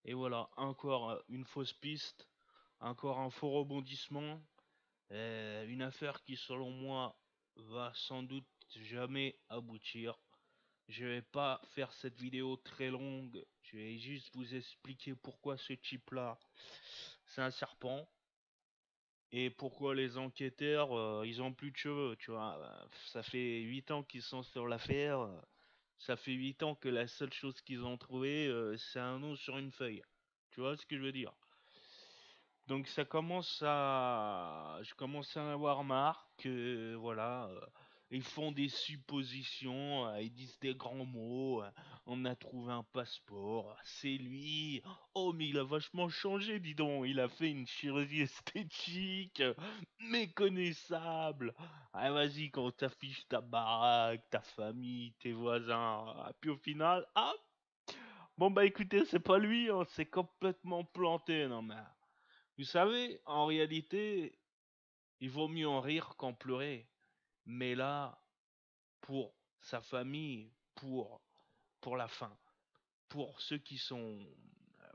Et voilà, encore une fausse piste, encore un faux rebondissement, une affaire qui selon moi va sans doute jamais aboutir. Je vais pas faire cette vidéo très longue, je vais juste vous expliquer pourquoi ce type-là, c'est un serpent, et pourquoi les enquêteurs, ils ont plus de cheveux, tu vois. Ça fait 8 ans qu'ils sont sur l'affaire, ça fait 8 ans que la seule chose qu'ils ont trouvé, c'est un nom sur une feuille. Tu vois ce que je veux dire? Donc je commence à en avoir marre que voilà, ils font des suppositions, ils disent des grands mots. On a trouvé un passeport, c'est lui. Oh mais il a vachement changé, dis donc. Il a fait une chirurgie esthétique, méconnaissable. Ah vas-y, quand t'affiches ta baraque, ta famille, tes voisins, puis au final, ah bon bah écoutez, c'est pas lui, hein, c'est complètement planté, non mais. Vous savez, en réalité, il vaut mieux en rire qu'en pleurer. Mais là, pour sa famille, pour la fin, pour ceux qui sont,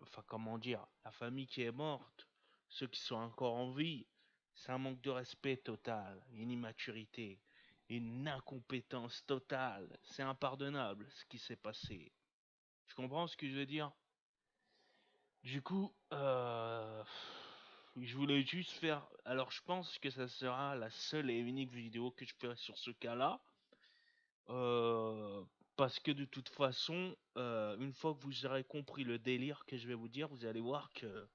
enfin comment dire, la famille qui est morte, ceux qui sont encore en vie, c'est un manque de respect total, une immaturité, une incompétence totale. C'est impardonnable ce qui s'est passé. Tu comprends ce que je veux dire? Du coup, je voulais juste faire. Alors, je pense que ça sera la seule et unique vidéo que je ferai sur ce cas-là. Euh, Parce que de toute façon, une fois que vous aurez compris le délire que je vais vous dire, vous allez voir que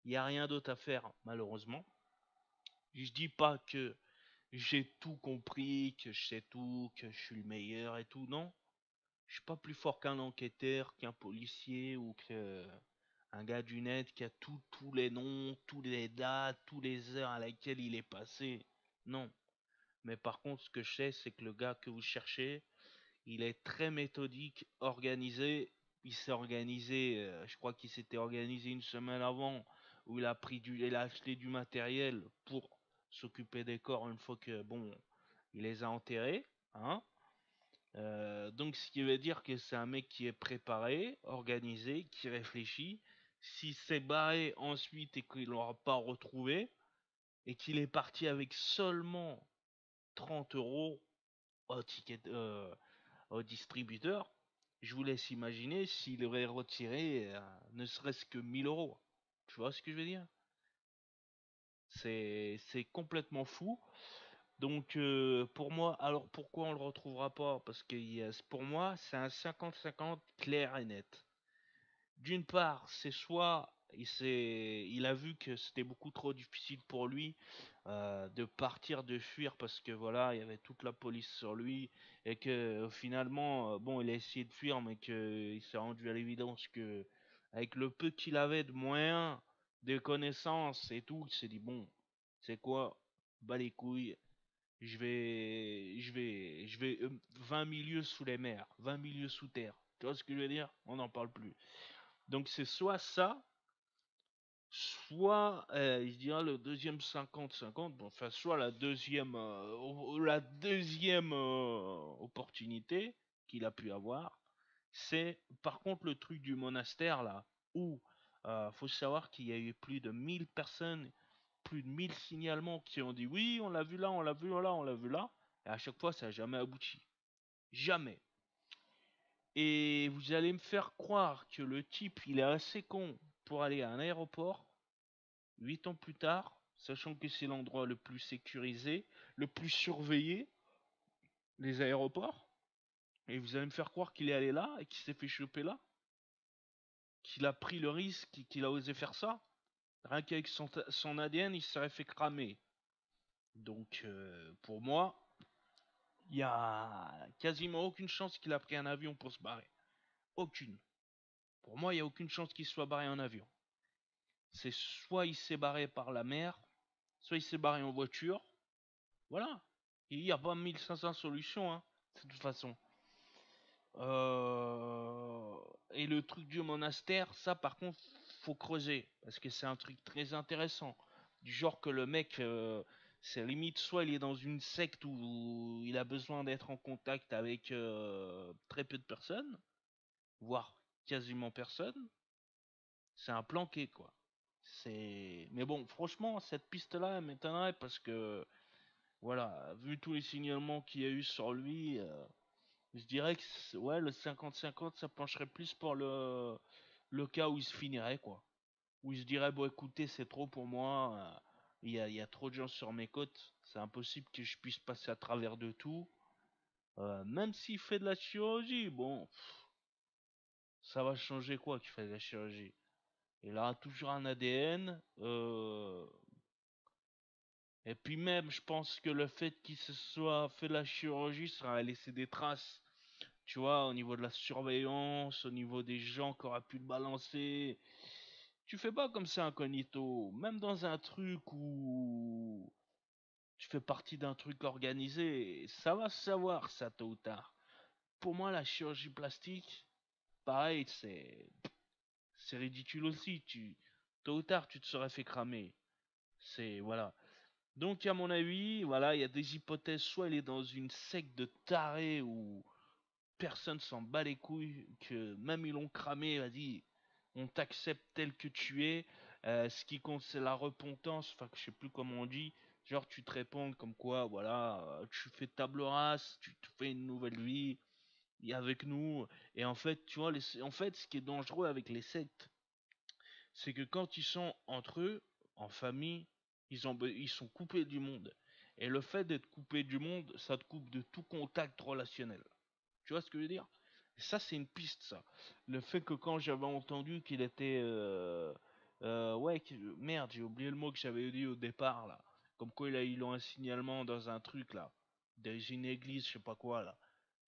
il y a rien d'autre à faire, malheureusement. Je dis pas que j'ai tout compris, que je sais tout, que je suis le meilleur et tout. Non, je suis pas plus fort qu'un enquêteur, qu'un policier ou que un gars du net qui a tous les noms, tous les dates, tous les heures à laquelle il est passé. Non. Mais par contre, ce que je sais, c'est que le gars que vous cherchez, il est très méthodique, organisé. Il s'est organisé, je crois qu'il s'était organisé une semaine avant, où il a acheté du matériel pour s'occuper des corps une fois que, bon, il les a enterrés, hein. Donc, ce qui veut dire que c'est un mec qui est préparé, organisé, qui réfléchit. S'il s'est barré ensuite et qu'il l'aura pas retrouvé, et qu'il est parti avec seulement 30 euros au ticket, au distributeur, je vous laisse imaginer s'il aurait retiré ne serait-ce que 1000 euros. Tu vois ce que je veux dire? C'est complètement fou. Donc pour moi, alors pourquoi on le retrouvera pas? Parce que pour moi, c'est un 50-50 clair et net. D'une part, c'est soit il a vu que c'était beaucoup trop difficile pour lui de partir, de fuir parce que voilà, il y avait toute la police sur lui et que finalement, bon, il a essayé de fuir, mais que il s'est rendu à l'évidence que avec le peu qu'il avait de moyens, de connaissances et tout, il s'est dit bon, c'est quoi, bas les couilles, je vais 20 milieux sous les mers, 20 milieux sous terre. Tu vois ce que je veux dire? On n'en parle plus. Donc c'est soit ça, soit je dirais le deuxième 50-50, bon, enfin soit la deuxième opportunité qu'il a pu avoir, c'est par contre le truc du monastère là, où faut savoir qu'il y a eu plus de 1000 personnes, plus de 1000 signalements qui ont dit oui, on l'a vu là, on l'a vu là, on l'a vu là, et à chaque fois ça n'a jamais abouti. Jamais. Et vous allez me faire croire que le type, il est assez con pour aller à un aéroport, 8 ans plus tard, sachant que c'est l'endroit le plus sécurisé, le plus surveillé, les aéroports, et vous allez me faire croire qu'il est allé là et qu'il s'est fait choper là, qu'il a pris le risque, qu'il a osé faire ça. Rien qu'avec son ADN, il serait fait cramer. Donc, pour moi, il y a quasiment aucune chance qu'il a pris un avion pour se barrer. Aucune. Pour moi, il n'y a aucune chance qu'il soit barré en avion. C'est soit il s'est barré par la mer, soit il s'est barré en voiture. Voilà. Il n'y a pas 1500 solutions, hein, de toute façon. Euh, Et le truc du monastère, ça par contre, faut creuser. Parce que c'est un truc très intéressant. Du genre que le mec, c'est limite, soit il est dans une secte où il a besoin d'être en contact avec très peu de personnes, voire quasiment personne. C'est un planqué, quoi. Mais bon, franchement, cette piste-là, elle m'étonnerait parce que, voilà, vu tous les signalements qu'il y a eu sur lui, je dirais que, ouais, le 50-50, ça pencherait plus pour le cas où il se finirait, quoi. Où il se dirait, bon, écoutez, c'est trop pour moi, il y a trop de gens sur mes côtes, c'est impossible que je puisse passer à travers de tout. Même s'il fait de la chirurgie, bon, ça va changer quoi qu'il fait de la chirurgie? Il aura toujours un ADN. Et puis même, je pense que le fait qu'il se soit fait de la chirurgie, ça va laisser des traces. Tu vois, au niveau de la surveillance, au niveau des gens qui auraient pu le balancer. Tu fais pas comme ça incognito. Même dans un truc où tu fais partie d'un truc organisé, ça va se savoir ça tôt ou tard. Pour moi, la chirurgie plastique, pareil, c'est ridicule aussi. Tôt ou tard, tu te serais fait cramer. Voilà. Donc, à mon avis, voilà, il y a des hypothèses. Soit il est dans une secte de tarés où personne s'en bat les couilles, que même ils l'ont cramé, vas-y, on t'accepte tel que tu es. Ce qui compte, c'est la repentance. Enfin, je sais plus comment on dit. Genre, tu te réponds comme quoi, voilà, tu fais table rase, tu te fais une nouvelle vie, et avec nous. Et en fait, tu vois, en fait, ce qui est dangereux avec les sectes, c'est que quand ils sont entre eux, en famille, ils sont coupés du monde. Et le fait d'être coupé du monde, ça te coupe de tout contact relationnel. Tu vois ce que je veux dire? Ça, c'est une piste, ça. Le fait que quand j'avais entendu qu'il était... ouais, merde, j'ai oublié le mot que j'avais dit au départ, là. Comme quoi, ils ont un signalement dans un truc, là. Dans une église, je sais pas quoi, là.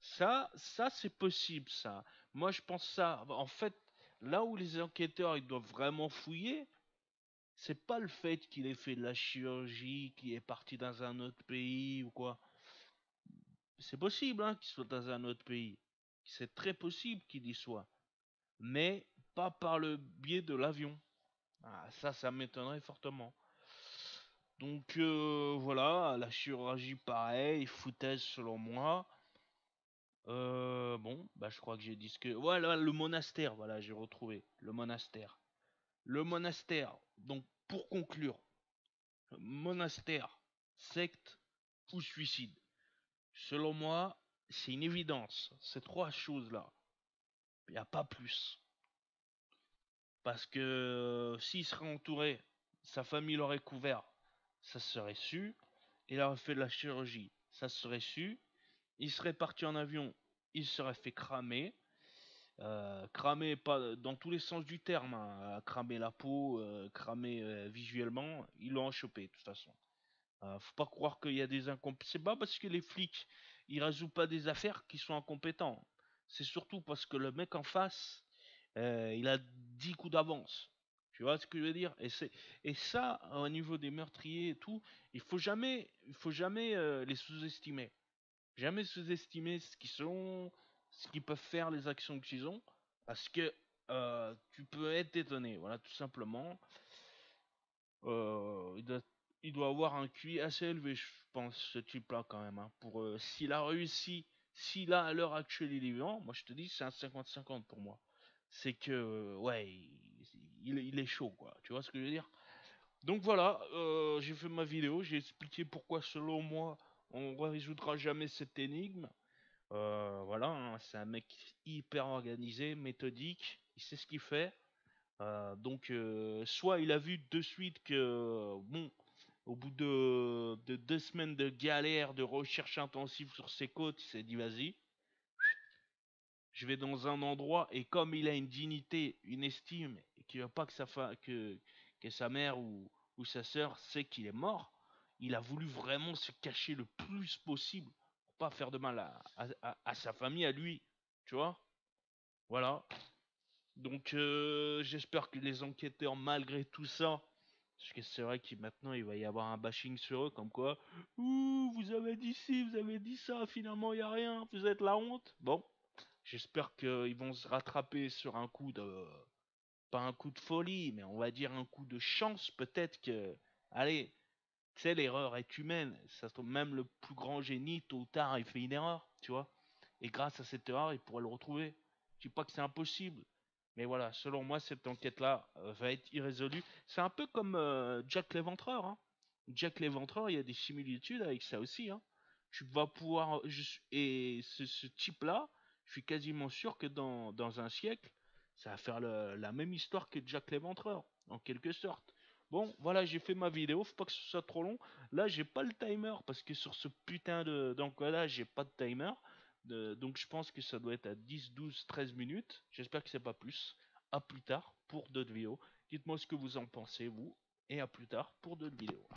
Ça c'est possible, ça. Moi, je pense ça. En fait, là où les enquêteurs, ils doivent vraiment fouiller, c'est pas le fait qu'il ait fait de la chirurgie, qu'il est parti dans un autre pays ou quoi. C'est possible hein, qu'il soit dans un autre pays. C'est très possible qu'il y soit. Mais pas par le biais de l'avion. Ah, ça m'étonnerait fortement. Donc voilà, la chirurgie pareil, foutaise selon moi. Bon, bah je crois que j'ai dit ce que... Voilà, le monastère, voilà, j'ai retrouvé. Le monastère. Le monastère. Donc pour conclure, monastère, secte ou suicide. Selon moi, c'est une évidence. Ces trois choses-là. Il n'y a pas plus. Parce que s'il serait entouré, sa famille l'aurait couvert, ça serait su. Il aurait fait de la chirurgie, ça serait su. Il serait parti en avion, il serait fait cramer. Cramer pas dans tous les sens du terme, hein. Cramer la peau, cramer visuellement, ils l'ont chopé de toute façon. Faut pas croire qu'il y a des incompétents. C'est pas parce que les flics ils résolvent pas des affaires qu'ils sont incompétents. C'est surtout parce que le mec en face, il a 10 coups d'avance. Tu vois ce que je veux dire? Et ça, au niveau des meurtriers et tout, il faut jamais les sous-estimer. Jamais sous-estimer ce qu'ils sont, ce qu'ils peuvent faire, les actions qu'ils ont, parce que tu peux être étonné. Voilà, tout simplement. Il doit avoir un QI assez élevé, je pense, ce type-là, quand même. Hein, s'il a réussi, s'il a à l'heure actuelle, il est vivant, moi je te dis, c'est un 50-50 pour moi. C'est que, ouais, il est chaud, quoi. Tu vois ce que je veux dire? Donc voilà, j'ai fait ma vidéo, j'ai expliqué pourquoi, selon moi, on ne résoudra jamais cette énigme. Voilà, hein, c'est un mec hyper organisé, méthodique, il sait ce qu'il fait. Donc, soit il a vu de suite que, bon, au bout de 2 semaines de galère, de recherche intensive sur ses côtes, il s'est dit vas-y, je vais dans un endroit et comme il a une dignité, une estime, et qu'il veut pas que sa mère ou sa sœur sait qu'il est mort, il a voulu vraiment se cacher le plus possible pour pas faire de mal à sa famille, à lui, tu vois? Voilà. Donc j'espère que les enquêteurs, malgré tout ça, parce que c'est vrai que maintenant il va y avoir un bashing sur eux, comme quoi, ouh, vous avez dit ci, vous avez dit ça, finalement il n'y a rien, vous êtes la honte. Bon, j'espère qu'ils vont se rattraper sur un coup de, pas un coup de folie, mais on va dire un coup de chance, peut-être que, allez, tu sais, l'erreur est humaine, ça se trouve même le plus grand génie, tôt ou tard, il fait une erreur, tu vois. Et grâce à cette erreur, il pourrait le retrouver. Je dis pas que c'est impossible, Mais voilà, selon moi, cette enquête-là va être irrésolue. C'est un peu comme Jack l'Éventreur, hein. Jack l'Éventreur, il y a des similitudes avec ça aussi, hein. Tu vas pouvoir... Et ce type-là, je suis quasiment sûr que dans un siècle, ça va faire la même histoire que Jack l'Éventreur, en quelque sorte. Bon, voilà, j'ai fait ma vidéo, faut pas que ce soit trop long. Là, j'ai pas le timer, parce que sur ce putain d'encodage, j'ai pas de timer. Donc je pense que ça doit être à 10, 12, 13 minutes. J'espère que c'est pas plus. À plus tard pour d'autres vidéos. Dites-moi ce que vous en pensez, vous. Et à plus tard pour d'autres vidéos.